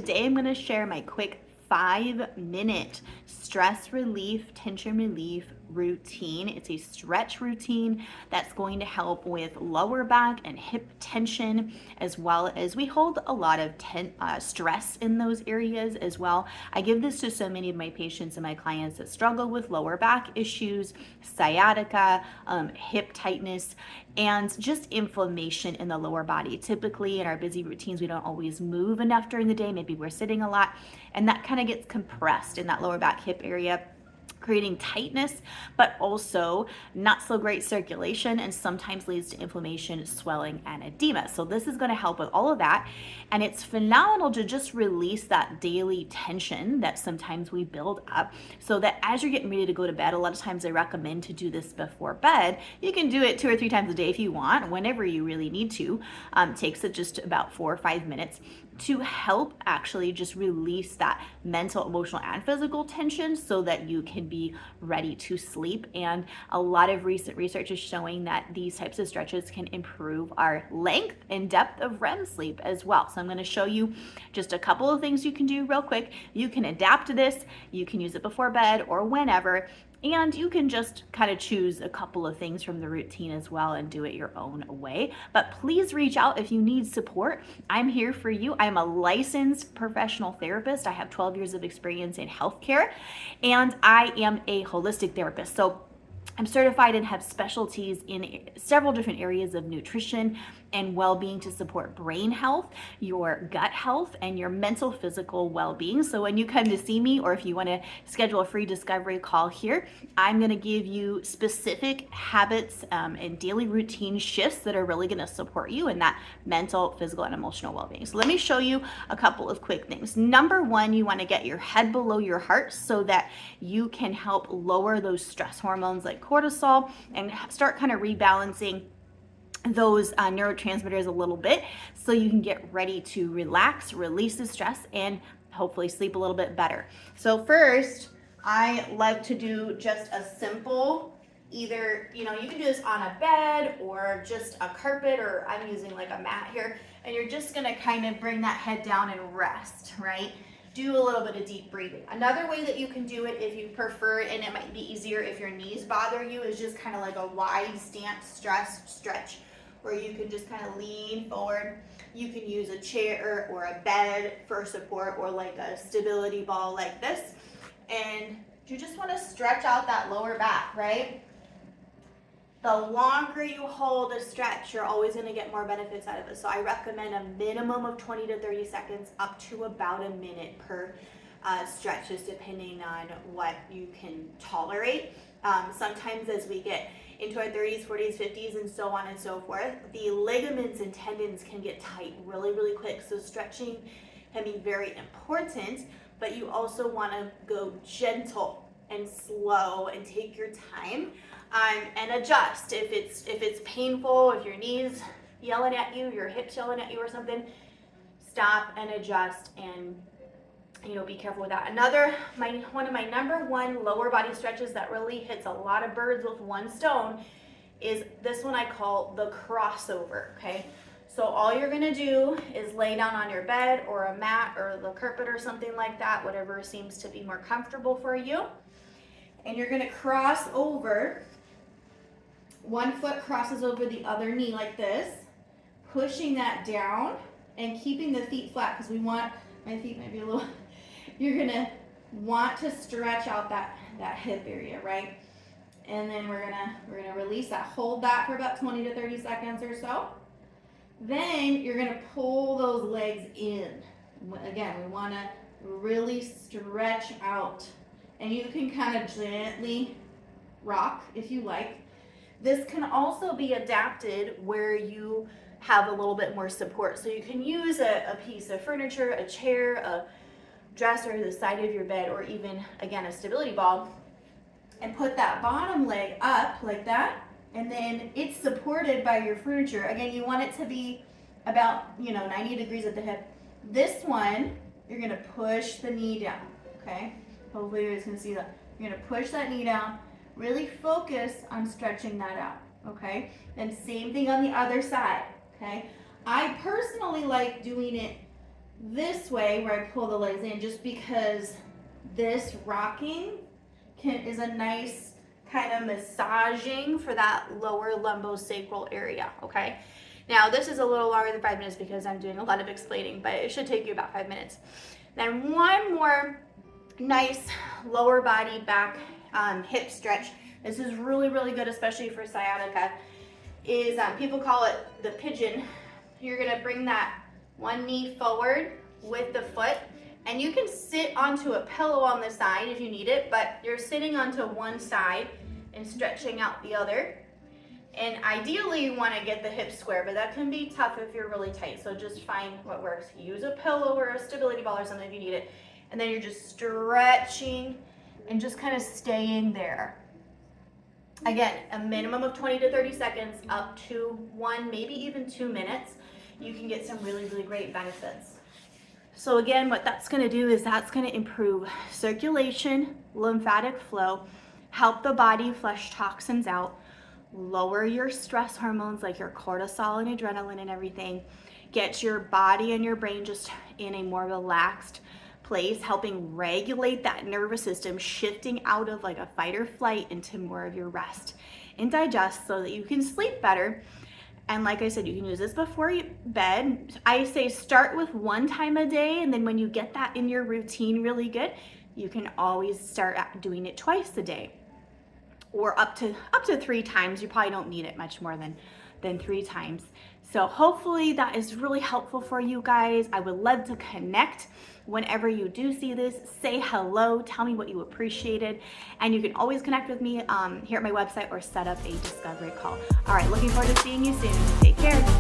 today I'm going to share my quick 5-minute stress relief, tension relief routine. It's a stretch routine that's going to help with lower back and hip tension, as well as we hold a lot of stress in those areas as well. I give this to so many of my patients and my clients that struggle with lower back issues, sciatica, hip tightness, and just inflammation in the lower body. Typically in our busy routines, we don't always move enough during the day. Maybe we're sitting a lot, and that kind of gets compressed in that lower back hip area, creating tightness, but also not so great circulation, and sometimes leads to inflammation, swelling, and edema. So this is going to help with all of that. And it's phenomenal to just release that daily tension that sometimes we build up, so that as you're getting ready to go to bed, a lot of times I recommend to do this before bed. You can do it 2 or 3 times a day if you want, whenever you really need to. Takes it just about 4 or 5 minutes to help actually just release that mental, emotional, and physical tension so that you can be ready to sleep. And a lot of recent research is showing that these types of stretches can improve our length and depth of REM sleep as well. So I'm going to show you just a couple of things you can do real quick. You can adapt to this. You can use it before bed or whenever. And you can just kind of choose a couple of things from the routine as well and do it your own way. But please reach out if you need support. I'm here for you. I'm a licensed professional therapist. I have 12 years of experience in healthcare, and I am a holistic therapist. So I'm certified and have specialties in several different areas of nutrition and well-being to support brain health, your gut health, and your mental, physical well-being. So when you come to see me, or if you want to schedule a free discovery call here, I'm going to give you specific habits and daily routine shifts that are really going to support you in that mental, physical, and emotional well-being. So let me show you a couple of quick things. Number one, you want to get your head below your heart so that you can help lower those stress hormones like cortisol and start kind of rebalancing those neurotransmitters a little bit, so you can get ready to relax, release the stress, and hopefully sleep a little bit better. So first, I like to do just a simple, either, you can do this on a bed or just a carpet, or I'm using like a mat here, and you're just gonna kind of bring that head down and rest, right? Do a little bit of deep breathing. Another way that you can do it, if you prefer, and it might be easier if your knees bother you, is just kind of like a wide stance stretch, where you can just kind of lean forward. You can use a chair or a bed for support, or like a stability ball like this. And you just want to stretch out that lower back, right? The longer you hold a stretch, you're always going to get more benefits out of it. So I recommend a minimum of 20 to 30 seconds, up to about a minute per stretch, just depending on what you can tolerate. Sometimes as we get into our 30s, 40s, 50s, and so on and so forth, the ligaments and tendons can get tight really, really quick. So stretching can be very important, but you also want to go gentle and slow and take your time and adjust. If it's painful, if your knees yelling at you, your hips yelling at you or something, stop and adjust, and be careful with that. One of my number one lower body stretches that really hits a lot of birds with one stone is this one I call the crossover, okay? So all you're gonna do is lay down on your bed or a mat or the carpet or something like that, whatever seems to be more comfortable for you. And you're gonna cross over. One foot crosses over the other knee like this, pushing that down and keeping the feet flat, because my feet might be a little, you're gonna want to stretch out that hip area, right? And then we're gonna release that. Hold that for about 20 to 30 seconds or so. Then you're gonna pull those legs in. Again, we wanna really stretch out. And you can kind of gently rock if you like. This can also be adapted where you have a little bit more support. So you can use a piece of furniture, a chair, a dresser, the side of your bed, or even, again, a stability ball, and put that bottom leg up like that, and then it's supported by your furniture. Again, you want it to be about 90 degrees at the hip. This one, you're gonna push the knee down, okay? Hopefully you guys can see that. You're gonna push that knee down, really focus on stretching that out, okay? And same thing on the other side, okay? I personally like doing it this way where I pull the legs in, just because this rocking is a nice kind of massaging for that lower lumbosacral area, okay? Now this is a little longer than 5 minutes because I'm doing a lot of explaining, but it should take you about 5 minutes. Then one more nice lower body back hip stretch. This is really, really good, especially for sciatica, is people call it the pigeon. You're gonna bring that one knee forward with the foot, and you can sit onto a pillow on the side if you need it, but you're sitting onto one side and stretching out the other. And ideally you want to get the hips square, but that can be tough if you're really tight. So just find what works. Use a pillow or a stability ball or something if you need it. And then you're just stretching and just kind of staying there. Again, a minimum of 20 to 30 seconds up to 1, maybe even 2 minutes. You can get some really, really great benefits. So again, what that's going to do is that's going to improve circulation, lymphatic flow, help the body flush toxins out, lower your stress hormones like your cortisol and adrenaline and everything, get your body and your brain just in a more relaxed place, helping regulate that nervous system, shifting out of like a fight or flight into more of your rest and digest so that you can sleep better. And like I said, you can use this before bed. I say start with 1 time a day, and then when you get that in your routine really good, you can always start doing it twice a day, or up to 3 times. You probably don't need it much more than 3 times. So hopefully that is really helpful for you guys. I would love to connect whenever you do see this. Say hello, tell me what you appreciated, and you can always connect with me here at my website or set up a discovery call. All right, looking forward to seeing you soon. Take care.